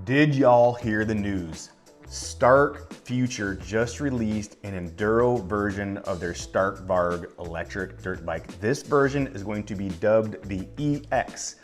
Did y'all hear the news? Stark Future just released an enduro version of their Stark Varg electric dirt bike. This version is going to be dubbed the EX.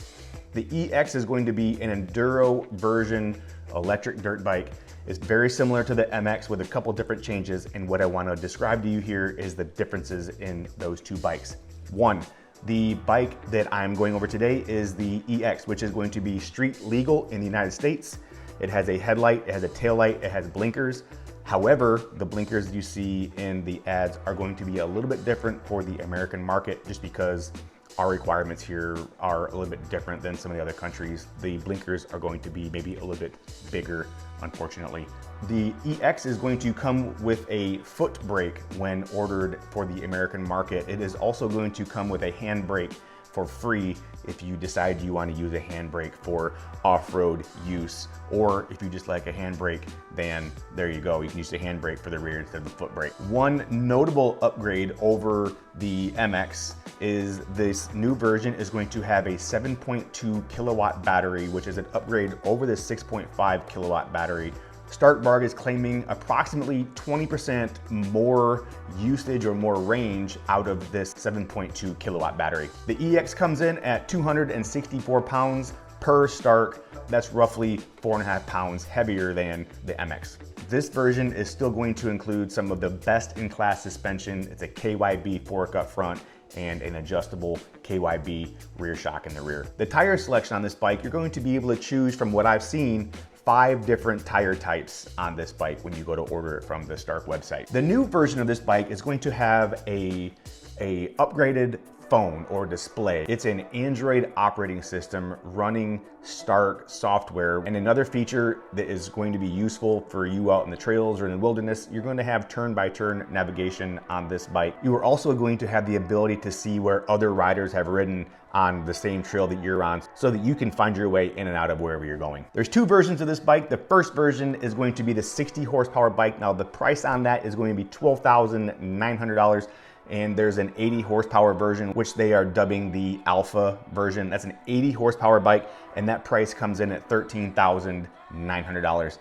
The EX is going to be an enduro version electric dirt bike. It's very similar to the MX with a couple different changes, and what I want to describe to you here is the differences in those two bikes. One, the bike that I'm going over today is the EX, which is going to be street legal in the United States. It has a headlight, it has a tail light, it has blinkers. However, the blinkers you see in the ads are going to be a little bit different for the American market just because our requirements here are a little bit different than some of the other countries. The blinkers are going to be maybe a little bit bigger, unfortunately. The EX is going to come with a foot brake when ordered for the American market. It is also going to come with a hand brake for free if you decide you want to use a handbrake for off-road use, or if you just like a handbrake, then there you go. You can use the handbrake for the rear instead of the foot brake. One notable upgrade over the MX is this new version is going to have a 7.2 kilowatt battery, which is an upgrade over the 6.5 kilowatt battery. Stark Varg is claiming approximately 20% more usage or more range out of this 7.2 kilowatt battery. The EX comes in at 264 pounds per Stark. That's roughly 4.5 pounds heavier than the MX. This version is still going to include some of the best in class suspension. It's a KYB fork up front and an adjustable KYB rear shock in the rear. The tire selection on this bike, you're going to be able to choose from what I've seen 5 different tire types on this bike when you go to order it from the Stark website. The new version of this bike is going to have a upgraded phone or display. It's an Android operating system running Stark software. And another feature that is going to be useful for you out in the trails or in the wilderness, you're going to have turn-by-turn navigation on this bike. You are also going to have the ability to see where other riders have ridden on the same trail that you're on so that you can find your way in and out of wherever you're going. There's 2 versions of this bike. The first version is going to be the 60 horsepower bike. Now the price on that is going to be $12,900. And there's an 80 horsepower version, which they are dubbing the Alpha version. That's an 80 horsepower bike, and that price comes in at $13,900.